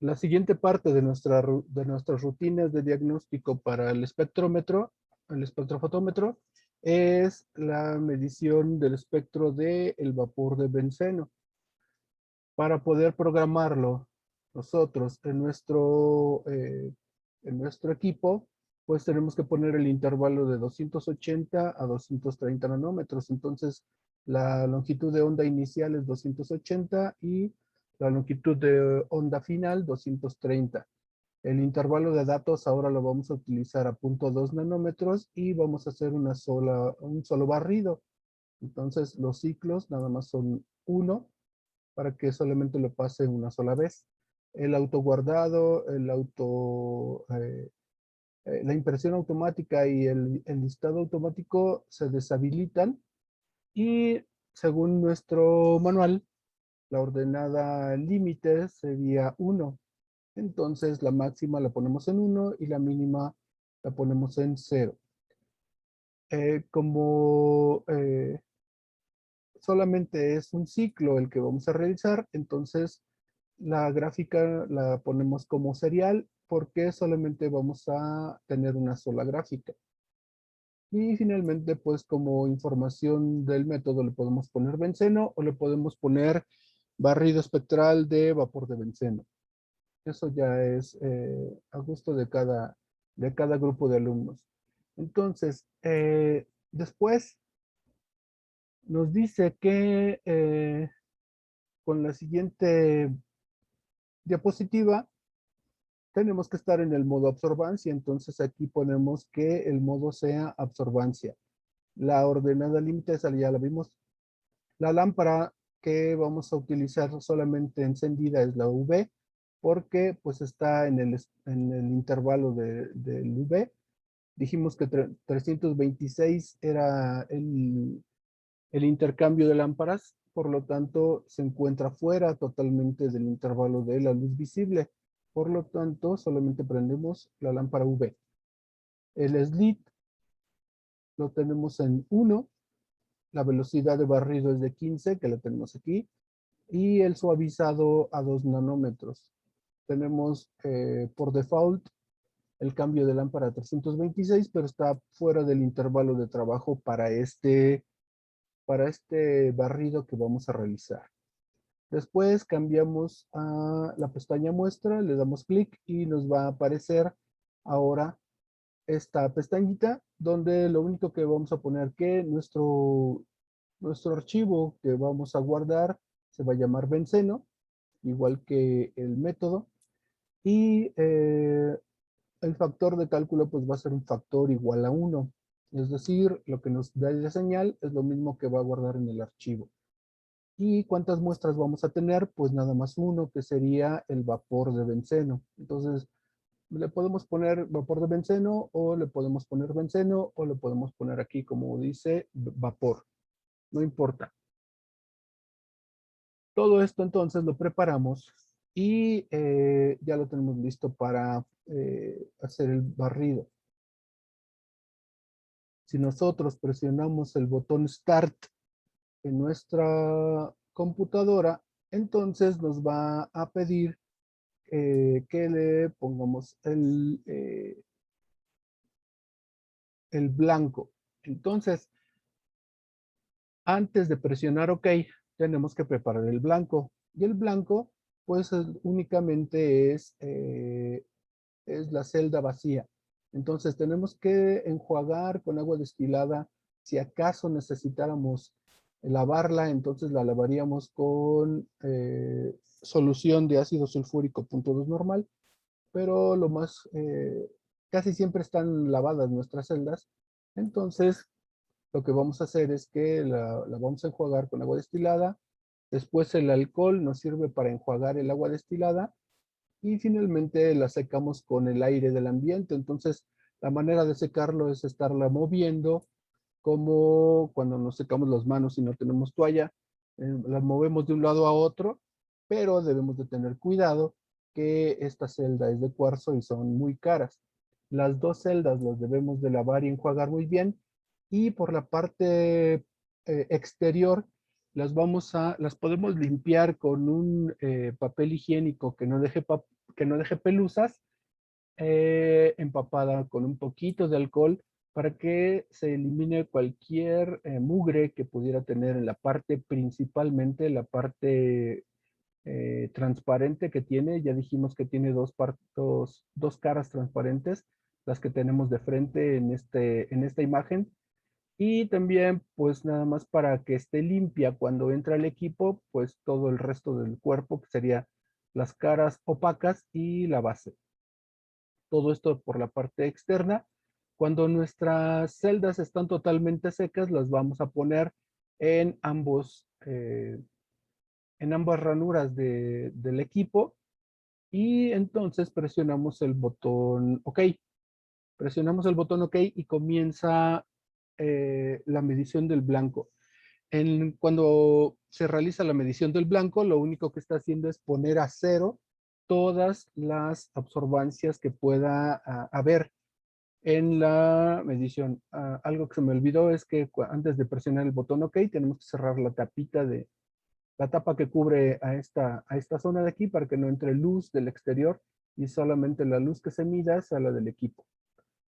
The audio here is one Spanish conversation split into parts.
La siguiente parte de de nuestras rutinas de diagnóstico para el espectrómetro, el espectrofotómetro, es la medición del espectro del vapor de benceno. Para poder programarlo nosotros en nuestro equipo, pues tenemos que poner el intervalo de 280 a 230 nanómetros. Entonces, la longitud de onda inicial es 280 y la longitud de onda final 230. El intervalo de datos ahora lo vamos a utilizar a 0.2 nanómetros y vamos a hacer un solo barrido. Entonces, los ciclos nada más son uno para que solamente lo pase una sola vez. El autoguardado, la impresión automática y el listado automático se deshabilitan y según nuestro manual, la ordenada límite sería 1. Entonces la máxima la ponemos en 1 y la mínima la ponemos en 0. Como solamente es un ciclo el que vamos a realizar, entonces la gráfica la ponemos como serial porque solamente vamos a tener una sola gráfica. Y finalmente, pues como información del método le podemos poner benceno o le podemos poner barrido espectral de vapor de benceno. Eso ya es a gusto de cada grupo de alumnos. Entonces, después nos dice que con la siguiente diapositiva tenemos que estar en el modo absorbancia, entonces aquí ponemos que el modo sea absorbancia. La ordenada límite, esa ya la vimos. La lámpara que vamos a utilizar solamente encendida es la UV, porque pues está en el intervalo del UV. Dijimos que 326 era el intercambio de lámparas, por lo tanto se encuentra fuera totalmente del intervalo de la luz visible. Por lo tanto, solamente prendemos la lámpara UV. El slit lo tenemos en 1, la velocidad de barrido es de 15, que la tenemos aquí, y el suavizado a 2 nanómetros. Tenemos por default el cambio de lámpara a 326, pero está fuera del intervalo de trabajo para este barrido que vamos a realizar. Después cambiamos a la pestaña muestra, le damos clic y nos va a aparecer ahora esta pestañita donde lo único que vamos a poner que nuestro archivo que vamos a guardar se va a llamar benceno, igual que el método, y el factor de cálculo pues va a ser un factor igual a 1. Es decir, lo que nos da la señal es lo mismo que va a guardar en el archivo. ¿Y cuántas muestras vamos a tener? Pues nada más uno, que sería el vapor de benceno. Entonces, le podemos poner vapor de benceno, o le podemos poner benceno, o le podemos poner aquí, como dice, vapor. No importa. Todo esto entonces lo preparamos y ya lo tenemos listo para hacer el barrido. Si nosotros presionamos el botón Start en nuestra computadora, entonces nos va a pedir que le pongamos el blanco. Entonces, antes de presionar OK, tenemos que preparar el blanco. Y el blanco, pues únicamente es la celda vacía. Entonces tenemos que enjuagar con agua destilada. Si acaso necesitáramos lavarla, entonces la lavaríamos con solución de ácido sulfúrico .2 normal, pero casi siempre están lavadas nuestras celdas. Entonces lo que vamos a hacer es que la vamos a enjuagar con agua destilada. Después el alcohol nos sirve para enjuagar el agua destilada y finalmente la secamos con el aire del ambiente. Entonces, la manera de secarlo es estarla moviendo, como cuando nos secamos las manos y no tenemos toalla, las movemos de un lado a otro, pero debemos de tener cuidado que esta celda es de cuarzo y son muy caras. Las dos celdas las debemos de lavar y enjuagar muy bien, y por la parte exterior las podemos limpiar con un papel higiénico que no deje pelusas, empapada con un poquito de alcohol para que se elimine cualquier mugre que pudiera tener en la parte, principalmente la parte transparente que tiene. Ya dijimos que tiene dos caras transparentes, las que tenemos de frente en esta imagen. Y también, pues nada más para que esté limpia cuando entra el equipo, pues todo el resto del cuerpo, que sería las caras opacas y la base. Todo esto por la parte externa. Cuando nuestras celdas están totalmente secas, las vamos a poner en en ambas ranuras del equipo y entonces presionamos el botón OK. Presionamos el botón OK y comienza la medición del blanco. Cuando se realiza la medición del blanco, lo único que está haciendo es poner a cero todas las absorbancias que pueda haber en la medición. Algo que se me olvidó es que antes de presionar el botón OK, tenemos que cerrar la tapita la tapa que cubre a esta zona de aquí para que no entre luz del exterior y solamente la luz que se mida sea la del equipo.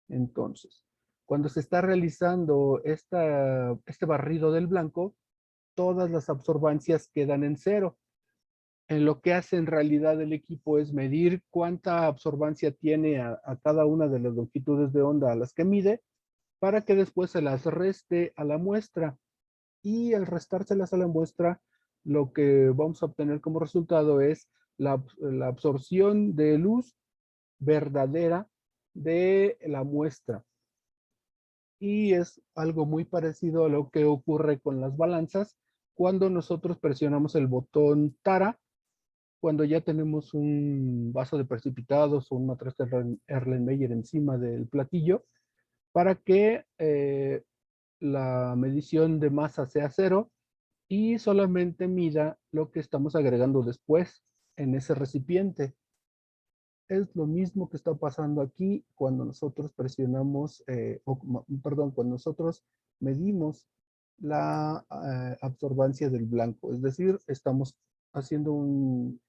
Entonces, cuando se está realizando este barrido del blanco, todas las absorbancias quedan en cero. En lo que hace en realidad el equipo es medir cuánta absorbancia tiene a cada una de las longitudes de onda a las que mide, para que después se las reste a la muestra. Y al restárselas a la muestra, lo que vamos a obtener como resultado es la absorción de luz verdadera de la muestra. Y es algo muy parecido a lo que ocurre con las balanzas cuando nosotros presionamos el botón Tara, cuando ya tenemos un vaso de precipitados o un matraz de Erlenmeyer encima del platillo, para que la medición de masa sea cero y solamente mida lo que estamos agregando después en ese recipiente. Es lo mismo que está pasando aquí cuando nosotros presionamos, perdón, cuando nosotros medimos la absorbancia del blanco. Es decir, estamos haciendo un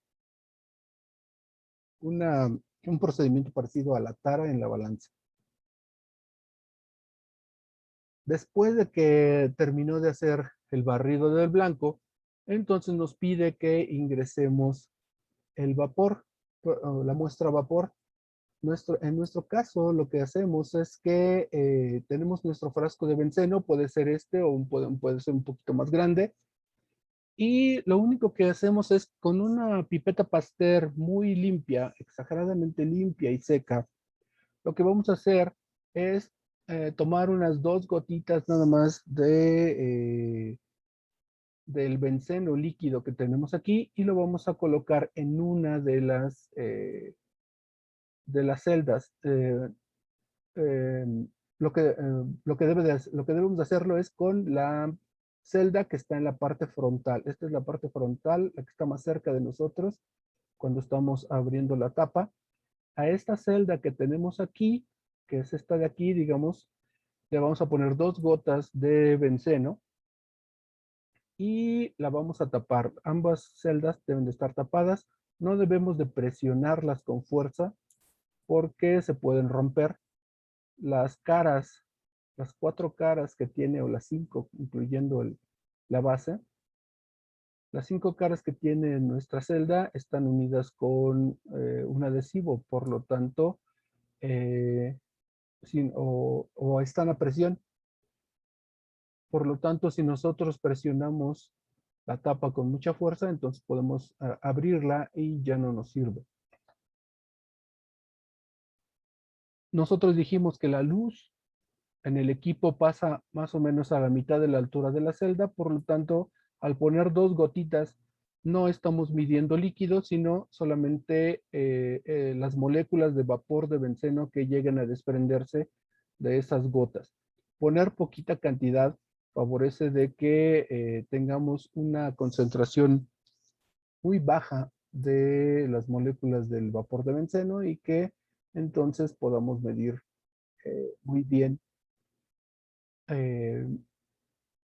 procedimiento parecido a la tara en la balanza. Después de que terminó de hacer el barrido del blanco, entonces nos pide que ingresemos el vapor, la muestra a vapor. En nuestro caso, lo que hacemos es que tenemos nuestro frasco de benceno, puede ser este o puede ser un poquito más grande, y lo único que hacemos es con una pipeta Pasteur muy limpia, exageradamente limpia y seca, lo que vamos a hacer es tomar unas 2 gotitas nada más del benceno líquido que tenemos aquí y lo vamos a colocar en una de las celdas. Eh, lo que debemos de hacerlo es con la celda que está en la parte frontal. Esta es la parte frontal, la que está más cerca de nosotros cuando estamos abriendo la tapa. A esta celda que tenemos aquí, que es esta de aquí, digamos, le vamos a poner 2 gotas de benceno y la vamos a tapar. Ambas celdas deben de estar tapadas. No debemos de presionarlas con fuerza porque se pueden romper. Las caras, las 4 caras que tiene, o las 5, incluyendo la base, las 5 caras que tiene nuestra celda están unidas con un adhesivo, por lo tanto, o están a presión. Por lo tanto, si nosotros presionamos la tapa con mucha fuerza, entonces podemos abrirla y ya no nos sirve. Nosotros dijimos que la luz en el equipo pasa más o menos a la mitad de la altura de la celda, por lo tanto, al poner 2 gotitas, no estamos midiendo líquido, sino solamente las moléculas de vapor de benceno que lleguen a desprenderse de esas gotas. Poner poquita cantidad favorece de que tengamos una concentración muy baja de las moléculas del vapor de benceno y que entonces podamos medir muy bien eh,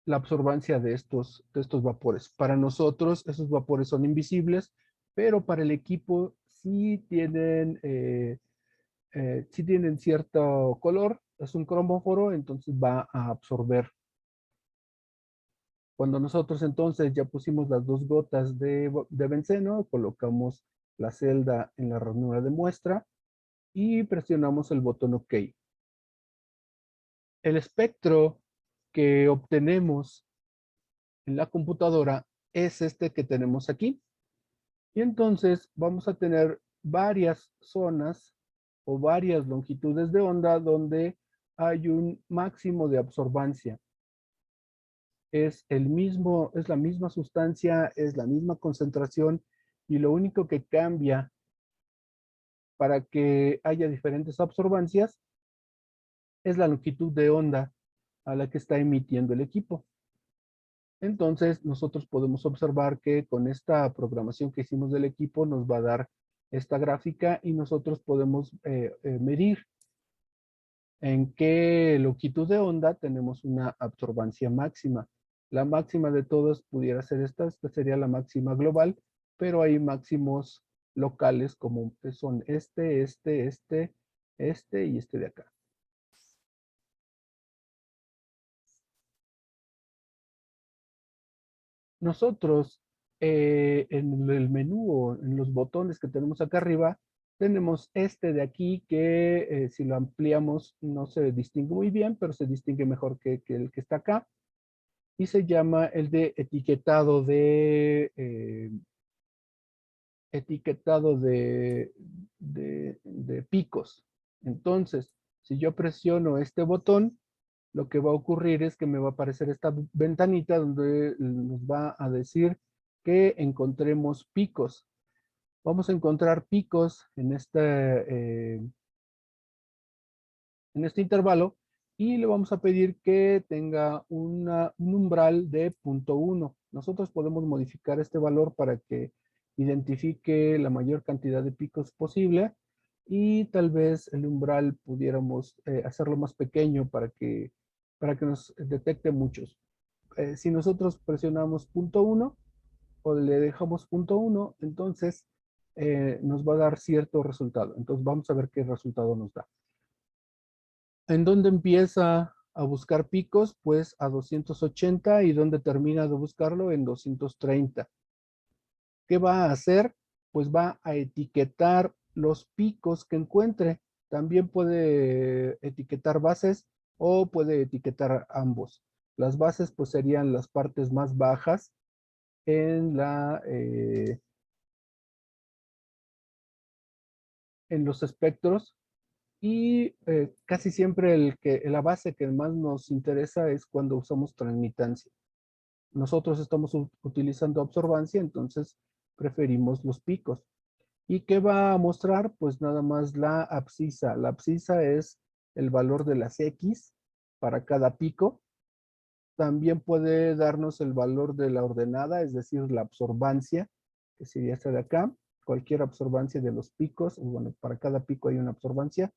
la absorbancia de estos vapores. Para nosotros esos vapores son invisibles, pero para el equipo sí tienen cierto color, es un cromóforo, entonces va a absorber. Cuando nosotros entonces ya pusimos las 2 gotas de benceno, colocamos la celda en la ranura de muestra y presionamos el botón OK. El espectro que obtenemos en la computadora es este que tenemos aquí. Y entonces vamos a tener varias zonas o varias longitudes de onda donde hay un máximo de absorbancia. Es la misma sustancia, es la misma concentración y lo único que cambia para que haya diferentes absorbancias es la longitud de onda a la que está emitiendo el equipo. Entonces, nosotros podemos observar que con esta programación que hicimos del equipo nos va a dar esta gráfica y nosotros podemos medir en qué longitud de onda tenemos una absorbancia máxima. La máxima de todas pudiera ser esta sería la máxima global, pero hay máximos locales como son este y este de acá. Nosotros en el menú o en los botones que tenemos acá arriba, tenemos este de aquí que si lo ampliamos no se distingue muy bien, pero se distingue mejor que el que está acá. Y se llama el de etiquetado de picos. Entonces, si yo presiono este botón, lo que va a ocurrir es que me va a aparecer esta ventanita donde nos va a decir que encontremos picos. Vamos a encontrar picos en este intervalo y le vamos a pedir que tenga un umbral de 0.1. Nosotros podemos modificar este valor para que identifique la mayor cantidad de picos posible y tal vez el umbral pudiéramos hacerlo más pequeño para que nos detecte muchos. Si nosotros presionamos 0.1 o le dejamos 0.1, entonces nos va a dar cierto resultado. Entonces vamos a ver qué resultado nos da. ¿En dónde empieza a buscar picos? Pues a 280 y dónde termina de buscarlo en 230. ¿Qué va a hacer? Pues va a etiquetar los picos que encuentre. También puede etiquetar bases o puede etiquetar ambos. Las bases pues serían las partes más bajas en en los espectros y casi siempre la base que más nos interesa es cuando usamos transmitancia. Nosotros estamos utilizando absorbancia, entonces preferimos los picos. ¿Y qué va a mostrar? Pues nada más la abscisa. La abscisa es el valor de las X para cada pico. También puede darnos el valor de la ordenada, es decir, la absorbancia, que sería esta de acá. Cualquier absorbancia de los picos, bueno, para cada pico hay una absorbancia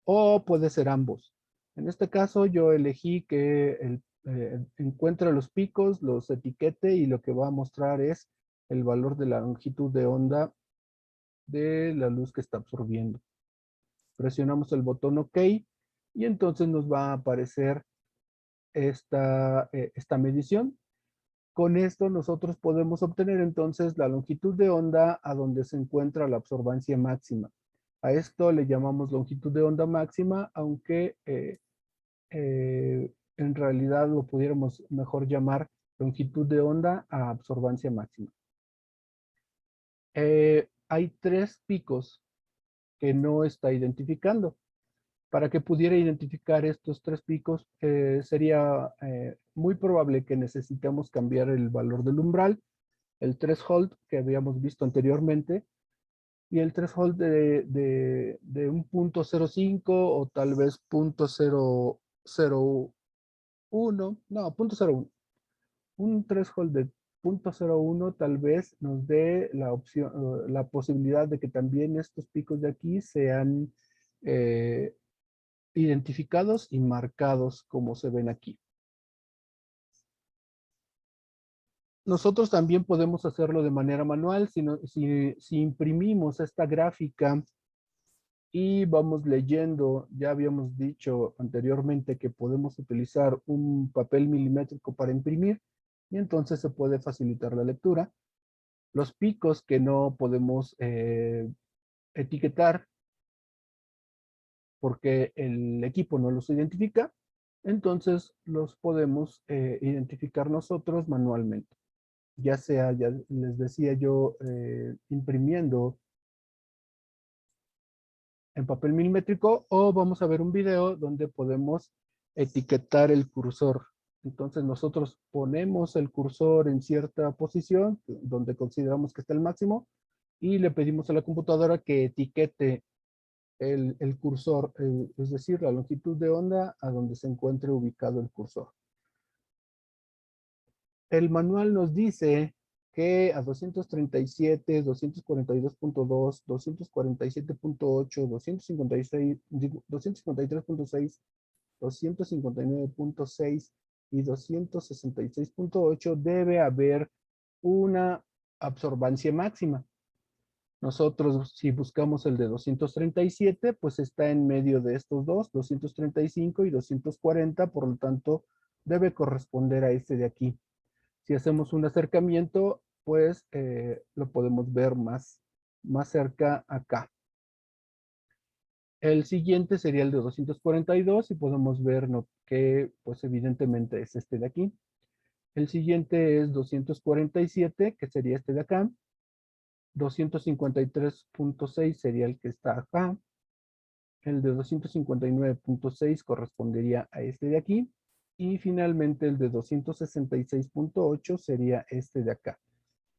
o puede ser ambos. En este caso yo elegí que encuentre los picos, los etiquete y lo que va a mostrar es el valor de la longitud de onda de la luz que está absorbiendo. Presionamos el botón OK y entonces nos va a aparecer esta medición. Con esto nosotros podemos obtener entonces la longitud de onda a donde se encuentra la absorbancia máxima. A esto le llamamos longitud de onda máxima, aunque en realidad lo pudiéramos mejor llamar longitud de onda a absorbancia máxima. Hay 3 picos que no está identificando. Para que pudiera identificar estos 3 picos, sería muy probable que necesitemos cambiar el valor del umbral, el threshold que habíamos visto anteriormente, y el threshold de un 0.05 o tal vez 0.001, no, 0.01. Un threshold de 0.01 tal vez nos dé la opción, la posibilidad de que también estos picos de aquí sean identificados y marcados como se ven aquí. Nosotros también podemos hacerlo de manera manual si imprimimos esta gráfica y vamos leyendo. Ya habíamos dicho anteriormente que podemos utilizar un papel milimétrico para imprimir y entonces se puede facilitar la lectura. Los picos que no podemos etiquetar porque el equipo no los identifica, entonces los podemos identificar nosotros manualmente. Ya sea, ya les decía yo, imprimiendo en papel milimétrico o vamos a ver un video donde podemos etiquetar el cursor. Entonces nosotros ponemos el cursor en cierta posición donde consideramos que está el máximo y le pedimos a la computadora que etiquete el cursor, es decir, la longitud de onda a donde se encuentre ubicado el cursor. El manual nos dice que a 237, 242.2, 247.8, 256, 253.6, 259.6 y 266.8 debe haber una absorbancia máxima. Nosotros, si buscamos el de 237, pues está en medio de estos dos, 235 y 240, por lo tanto, debe corresponder a este de aquí. Si hacemos un acercamiento, pues lo podemos ver más cerca acá. El siguiente sería el de 242 y podemos ver que pues evidentemente es este de aquí. El siguiente es 247, que sería este de acá. 253.6 sería el que está acá. El de 259.6 correspondería a este de aquí. Y finalmente el de 266.8 sería este de acá.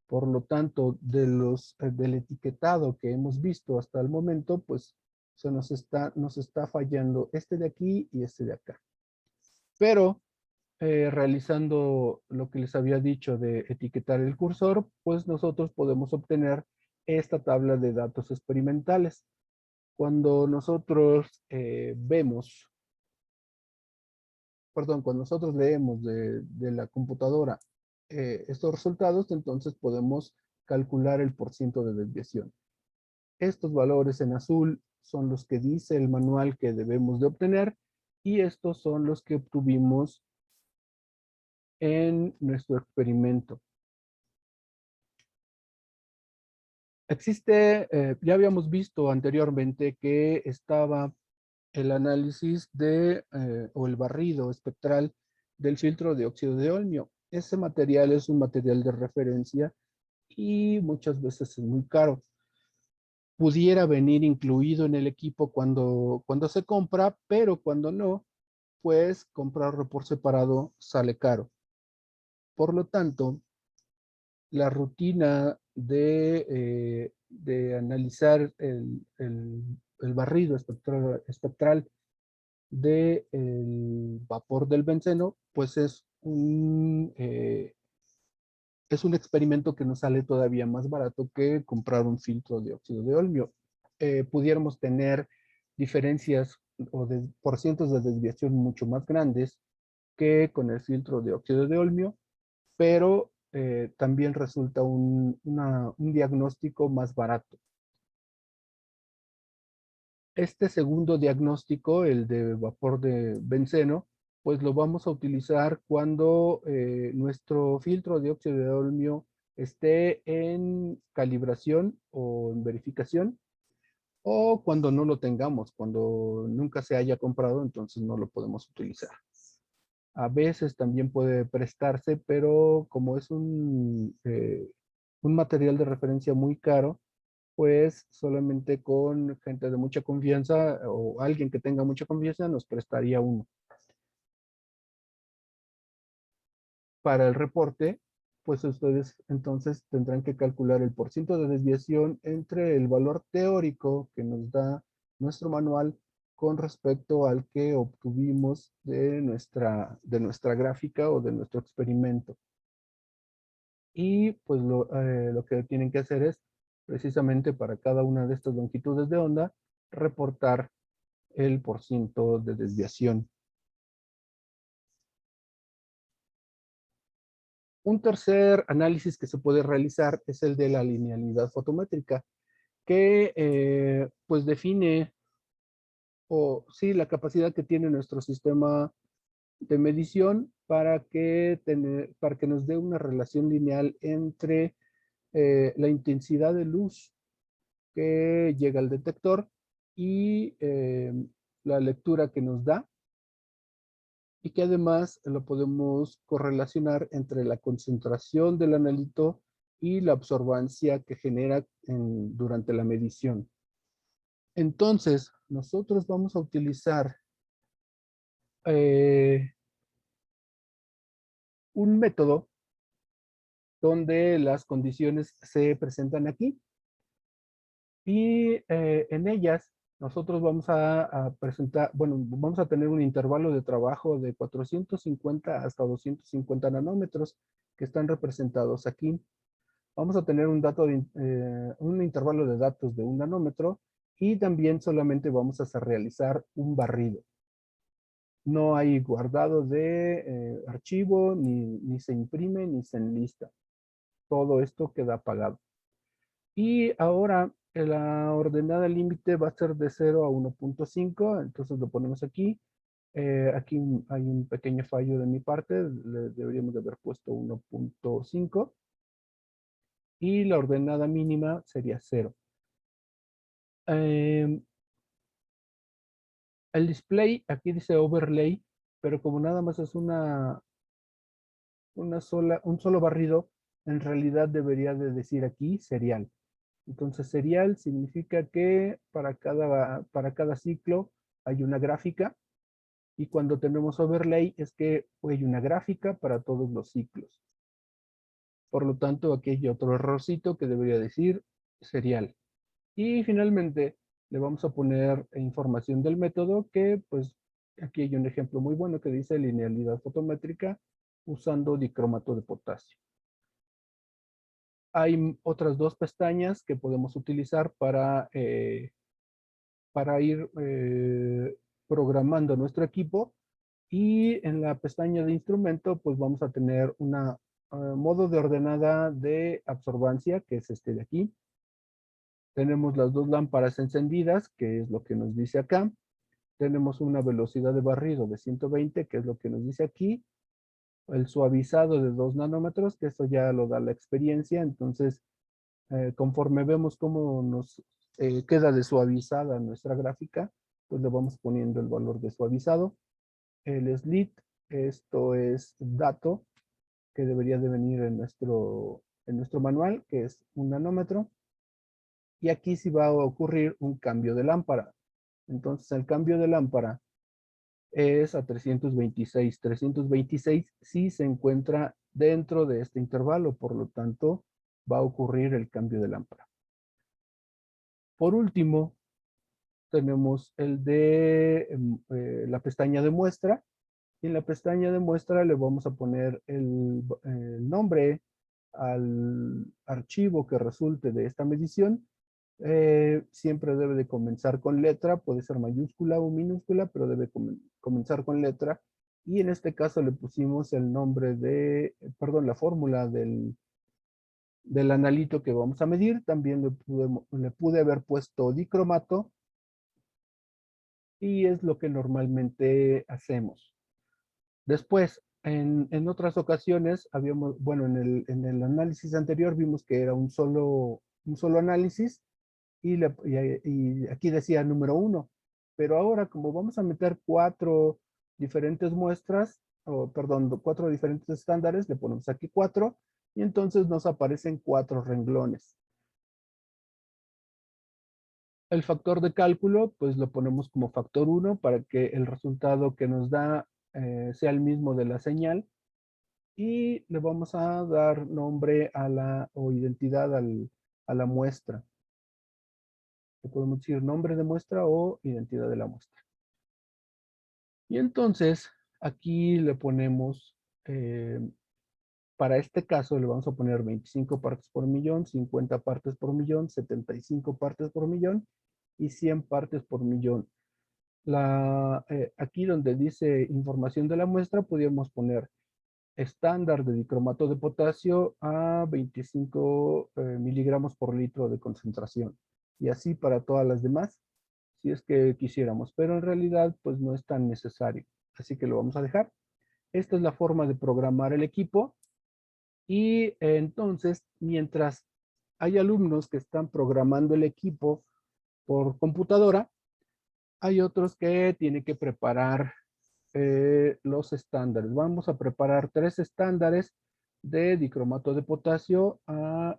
Por lo tanto, del etiquetado que hemos visto hasta el momento, pues nos está fallando este de aquí y este de acá. Pero realizando lo que les había dicho de etiquetar el cursor, pues nosotros podemos obtener esta tabla de datos experimentales. Cuando nosotros cuando nosotros leemos de la computadora estos resultados, entonces podemos calcular el porciento de desviación. Estos valores en azul son los que dice el manual que debemos de obtener y estos son los que obtuvimos en nuestro experimento. Ya habíamos visto anteriormente que estaba el análisis o el barrido espectral del filtro de óxido de olmio. Ese material es un material de referencia y muchas veces es muy caro. Pudiera venir incluido en el equipo cuando se compra, pero cuando no, pues comprarlo por separado sale caro. Por lo tanto, la rutina de analizar el barrido espectral del vapor del benceno, pues es un experimento que nos sale todavía más barato que comprar un filtro de óxido de olmio. Pudiéramos tener diferencias o de porcientos de desviación mucho más grandes que con el filtro de óxido de olmio, pero también resulta un diagnóstico más barato. Este segundo diagnóstico, el de vapor de benceno, pues lo vamos a utilizar cuando nuestro filtro de óxido de olmio esté en calibración o en verificación, o cuando no lo tengamos, cuando nunca se haya comprado, entonces no lo podemos utilizar. A veces también puede prestarse, pero como es un material de referencia muy caro, pues solamente con gente de mucha confianza o alguien que tenga mucha confianza nos prestaría uno. Para el reporte, pues ustedes entonces tendrán que calcular el porciento de desviación entre el valor teórico que nos da nuestro manual con respecto al que obtuvimos de nuestra gráfica o de nuestro experimento. Y pues lo que tienen que hacer es, precisamente para cada una de estas longitudes de onda, reportar el porciento de desviación. Un tercer análisis que se puede realizar es el de la linealidad fotométrica, que pues define, o sí, la capacidad que tiene nuestro sistema de medición para que nos dé una relación lineal entre la intensidad de luz que llega al detector y la lectura que nos da, y que además lo podemos correlacionar entre la concentración del analito y la absorbancia que genera durante la medición. Entonces, nosotros vamos a utilizar eh, un método donde las condiciones se presentan aquí, y en ellas nosotros vamos a presentar, bueno, vamos a tener un intervalo de trabajo de 450 hasta 250 nanómetros que están representados aquí. Vamos a tener un intervalo de datos de 1 nanómetro, y también solamente vamos a realizar un barrido. No hay guardado de archivo, ni se imprime, ni se enlista. Todo esto queda apagado. Y ahora la ordenada límite va a ser de 0 a 1.5, entonces lo ponemos aquí. Aquí hay un pequeño fallo de mi parte, deberíamos de haber puesto 1.5, y la ordenada mínima sería 0. El display, aquí dice overlay, pero como nada más es un solo barrido, en realidad debería de decir aquí serial. Entonces, serial significa que para cada ciclo hay una gráfica, y cuando tenemos overlay es que hay una gráfica para todos los ciclos. Por lo tanto, aquí hay otro errorcito que debería decir serial. Y finalmente, le vamos a poner información del método que, pues, aquí hay un ejemplo muy bueno que dice linealidad fotométrica usando dicromato de potasio. Hay otras dos pestañas que podemos utilizar para ir programando nuestro equipo, y en la pestaña de instrumento pues vamos a tener una modo de ordenada de absorbancia, que es este de aquí. Tenemos las dos lámparas encendidas, que es lo que nos dice acá. Tenemos una velocidad de barrido de 120, que es lo que nos dice aquí. El suavizado de 2 nanómetros, que eso ya lo da la experiencia. Entonces, conforme vemos cómo nos queda de suavizada nuestra gráfica, pues le vamos poniendo el valor de suavizado. El slit, esto es dato que debería de venir en nuestro manual, que es 1 nanómetro. Y aquí sí va a ocurrir un cambio de lámpara. Entonces el cambio de lámpara es a 326. 326 sí se encuentra dentro de este intervalo, por lo tanto va a ocurrir el cambio de lámpara. Por último, tenemos el de la pestaña de muestra. Y en la pestaña de muestra le vamos a poner el nombre al archivo que resulte de esta medición. Siempre debe de comenzar con letra, puede ser mayúscula o minúscula, pero debe comenzar con letra. Y en este caso le pusimos el nombre perdón, la fórmula del analito que vamos a medir. También le pude haber puesto dicromato, y es lo que normalmente hacemos. Después, en otras ocasiones, bueno, en el análisis anterior vimos que era un solo análisis, y aquí decía número 1. Pero ahora, como vamos a meter 4 diferentes muestras, o perdón, 4 diferentes estándares, le ponemos aquí 4, y entonces nos aparecen 4 renglones. El factor de cálculo, pues lo ponemos como factor 1 para que el resultado que nos da sea el mismo de la señal. Y le vamos a dar nombre o identidad a la muestra. Le podemos decir nombre de muestra o identidad de la muestra. Y entonces aquí le ponemos, para este caso le vamos a poner 25 partes por millón, 50 partes por millón, 75 partes por millón y 100 partes por millón. Aquí donde dice información de la muestra, podríamos poner estándar de dicromato de potasio a 25 miligramos por litro de concentración. Y así para todas las demás, si es que quisiéramos. Pero en realidad, pues no es tan necesario. Así que lo vamos a dejar. Esta es la forma de programar el equipo. Y entonces, mientras hay alumnos que están programando el equipo por computadora, hay otros que tienen que preparar los estándares. Vamos a preparar 3 estándares de dicromato de potasio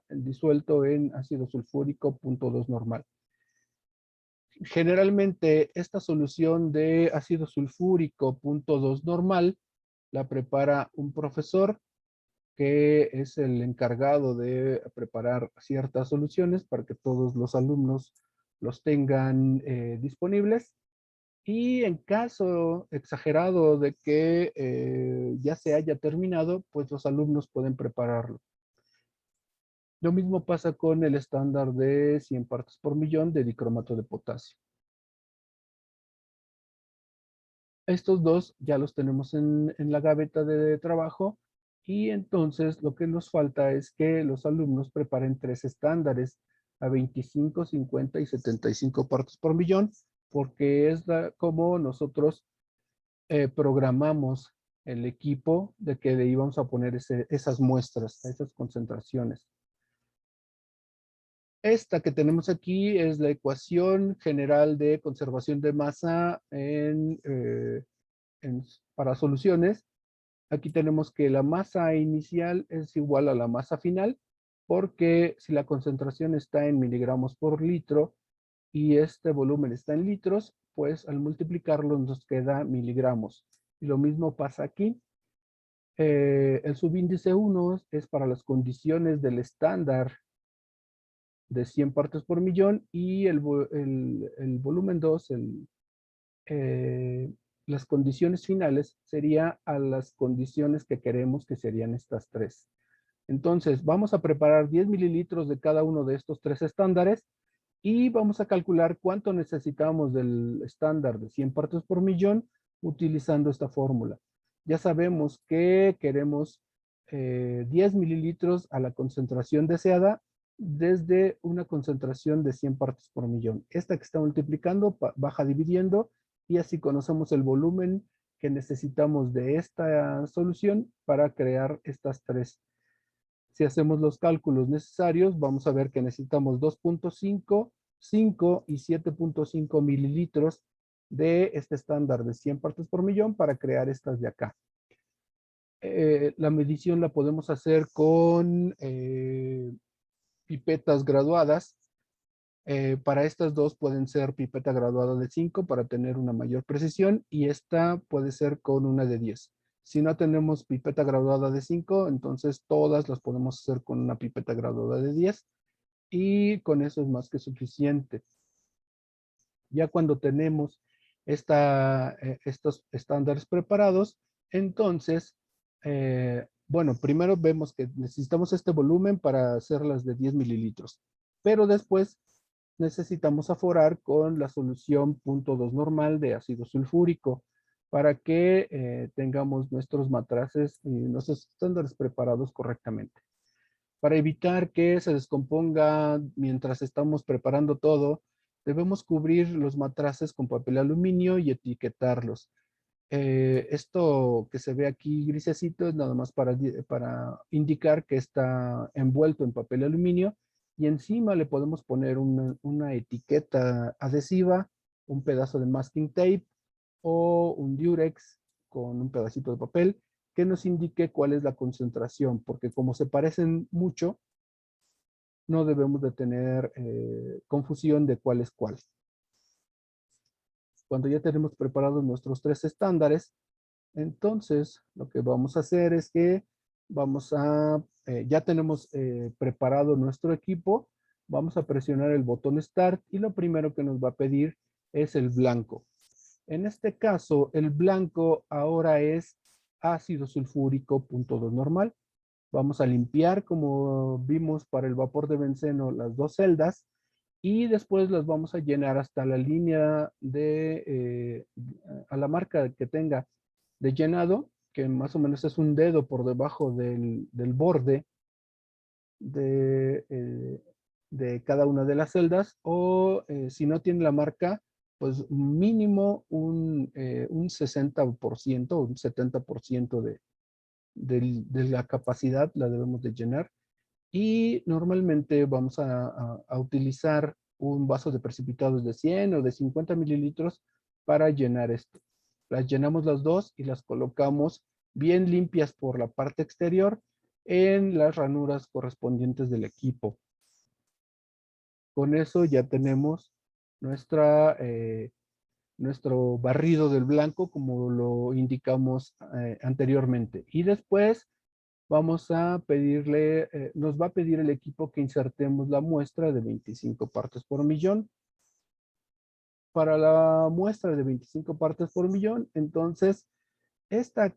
disuelto en ácido sulfúrico 0.2 normal. Generalmente esta solución de ácido sulfúrico 0.2 normal la prepara un profesor que es el encargado de preparar ciertas soluciones para que todos los alumnos los tengan disponibles. Y en caso exagerado de que ya se haya terminado, pues los alumnos pueden prepararlo. Lo mismo pasa con el estándar de 100 partes por millón de dicromato de potasio. Estos dos ya los tenemos en la gaveta de trabajo y entonces lo que nos falta es que los alumnos preparen 3 estándares a 25, 50 y 75 partes por millón, porque es como nosotros programamos el equipo de que le íbamos a poner esas muestras, esas concentraciones. Esta que tenemos aquí es la ecuación general de conservación de masa para soluciones. Aquí tenemos que la masa inicial es igual a la masa final, porque si la concentración está en miligramos por litro y este volumen está en litros, pues al multiplicarlo nos queda miligramos. Y lo mismo pasa aquí. El subíndice 1 es para las condiciones del estándar de 100 partes por millón y el volumen 2, las condiciones finales, sería a las condiciones que queremos que serían estas 3. Entonces, vamos a preparar 10 mililitros de cada uno de estos 3 estándares y vamos a calcular cuánto necesitamos del estándar de 100 partes por millón utilizando esta fórmula. Ya sabemos que queremos 10 mililitros a la concentración deseada desde una concentración de 100 partes por millón. Esta que está multiplicando baja dividiendo y así conocemos el volumen que necesitamos de esta solución para crear estas 3. Si hacemos los cálculos necesarios, vamos a ver que necesitamos 2.5, 5 y 7.5 mililitros de este estándar de 100 partes por millón para crear estas de acá. La medición la podemos hacer con pipetas graduadas. Para estas dos pueden ser pipeta graduada de 5 para tener una mayor precisión y esta puede ser con una de 10. Si no tenemos pipeta graduada de 5, entonces todas las podemos hacer con una pipeta graduada de 10 y con eso es más que suficiente. Ya cuando tenemos estos estándares preparados, entonces, bueno, primero vemos que necesitamos este volumen para hacerlas de 10 mililitros, pero después necesitamos aforar con la solución 0.2 normal de ácido sulfúrico para que tengamos nuestros matraces y nuestros estándares preparados correctamente. Para evitar que se descomponga mientras estamos preparando todo, debemos cubrir los matraces con papel aluminio y etiquetarlos. Esto que se ve aquí grisecito es nada más para indicar que está envuelto en papel aluminio y encima le podemos poner una etiqueta adhesiva, un pedazo de masking tape o un Durex con un pedacito de papel que nos indique cuál es la concentración, porque como se parecen mucho, no debemos de tener confusión de cuál es cuál. Cuando ya tenemos preparados nuestros 3 estándares, entonces lo que vamos a hacer es que ya tenemos preparado nuestro equipo, vamos a presionar el botón Start y lo primero que nos va a pedir es el blanco. En este caso, el blanco ahora es ácido sulfúrico 0.2 normal. Vamos a limpiar, como vimos para el vapor de benceno, las 2 celdas y después las vamos a llenar hasta la línea a la marca que tenga de llenado que más o menos es un dedo por debajo del borde de cada una de las celdas, o si no tiene la marca, pues mínimo un 60% o un 70% de la capacidad la debemos de llenar. Y normalmente vamos a utilizar un vaso de precipitados de 100 o de 50 mililitros para llenar esto. Las llenamos las dos y las colocamos bien limpias por la parte exterior en las ranuras correspondientes del equipo. Con eso ya tenemos nuestro barrido del blanco, como lo indicamos anteriormente. Y después vamos a pedirle, nos va a pedir el equipo que insertemos la muestra de 25 partes por millón. Para la muestra de 25 partes por millón, entonces esta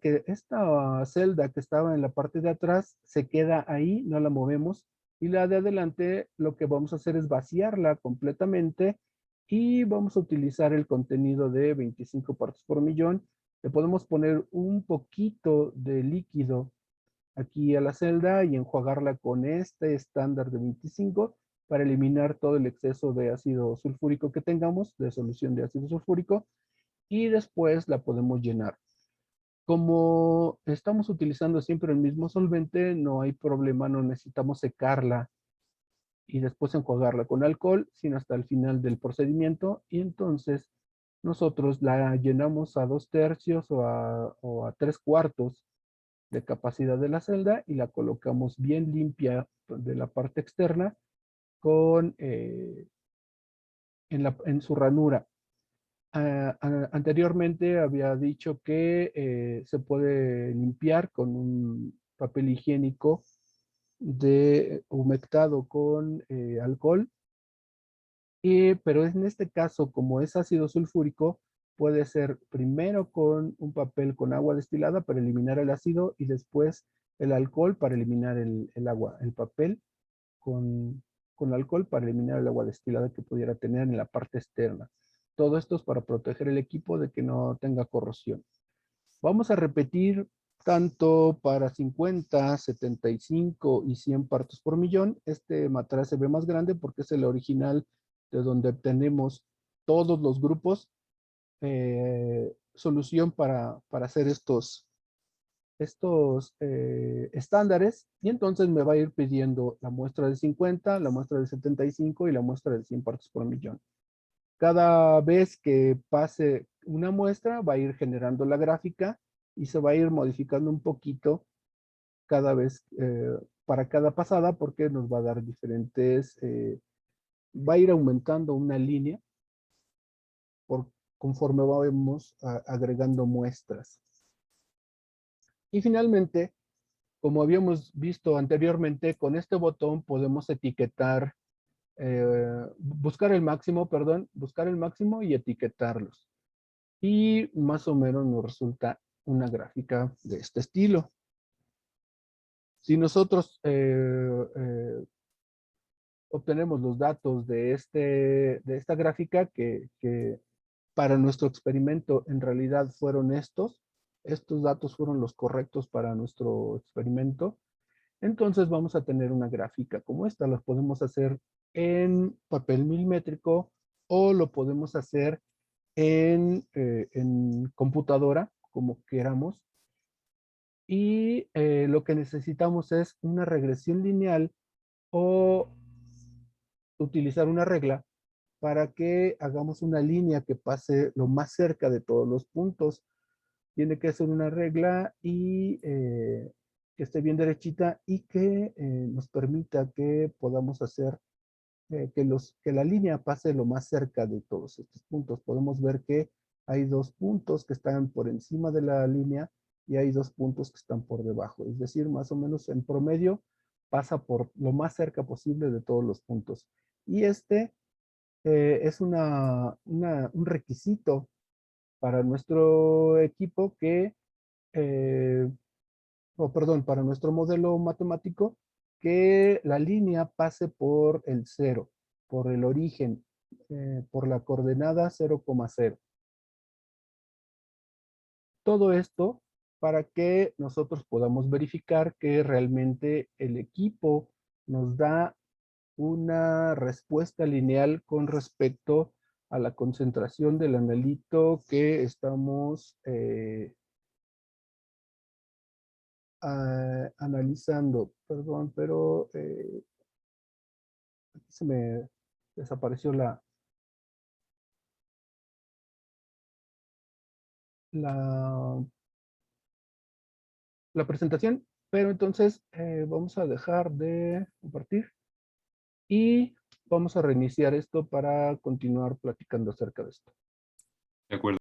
celda que estaba en la parte de atrás se queda ahí, no la movemos. Y la de adelante lo que vamos a hacer es vaciarla completamente y vamos a utilizar el contenido de 25 partes por millón. Le podemos poner un poquito de líquido aquí a la celda y enjuagarla con este estándar de 25 para eliminar todo el exceso de ácido sulfúrico que tengamos, de solución de ácido sulfúrico, y después la podemos llenar. Como estamos utilizando siempre el mismo solvente, no hay problema, no necesitamos secarla y después enjuagarla con alcohol, sino hasta el final del procedimiento, y entonces nosotros la llenamos a 2/3 o a 3/4 de capacidad de la celda y la colocamos bien limpia de la parte externa con, en su ranura. Anteriormente había dicho que se puede limpiar con un papel higiénico humectado con alcohol, pero en este caso, como es ácido sulfúrico, puede ser primero con un papel con agua destilada para eliminar el ácido y después el alcohol para eliminar el agua, el papel con, con alcohol para eliminar el agua destilada que pudiera tener en la parte externa. Todo esto es para proteger el equipo de que no tenga corrosión. Vamos a repetir tanto para 50, 75 y 100 partes por millón. Este matraz se ve más grande porque es el original de donde obtenemos todos los grupos. Solución para hacer estos estándares, y entonces me va a ir pidiendo la muestra de 50, la muestra de 75 y la muestra de 100 partes por millón. Cada vez que pase una muestra va a ir generando la gráfica y se va a ir modificando un poquito cada vez para cada pasada, porque nos va a dar diferentes, va a ir aumentando una línea por, conforme vamos agregando muestras. Y finalmente, como habíamos visto anteriormente, con este botón podemos etiquetar, buscar el máximo, perdón, buscar el máximo y etiquetarlos. Y más o menos nos resulta una gráfica de este estilo. Si nosotros obtenemos los datos de esta gráfica, que para nuestro experimento en realidad fueron estos datos fueron los correctos para nuestro experimento, entonces vamos a tener una gráfica como esta. Lo podemos hacer en papel milimétrico o lo podemos hacer en computadora, como queramos. Y lo que necesitamos es una regresión lineal o utilizar una regla para que hagamos una línea que pase lo más cerca de todos los puntos. Tiene que ser una regla y que esté bien derechita y que nos permita que podamos hacer que la línea pase lo más cerca de todos estos puntos. Podemos ver que hay 2 puntos que están por encima de la línea y hay 2 puntos que están por debajo. Es decir, más o menos en promedio pasa por lo más cerca posible de todos los puntos. Y este es un requisito para nuestro equipo perdón, para nuestro modelo matemático, que la línea pase por el cero, por el origen, por la coordenada 0,0. Todo esto para que nosotros podamos verificar que realmente el equipo nos da una respuesta lineal con respecto a la concentración del analito que estamos analizando. Perdón, pero aquí se me desapareció la, la presentación, pero entonces vamos a dejar de compartir y vamos a reiniciar esto para continuar platicando acerca de esto. De acuerdo.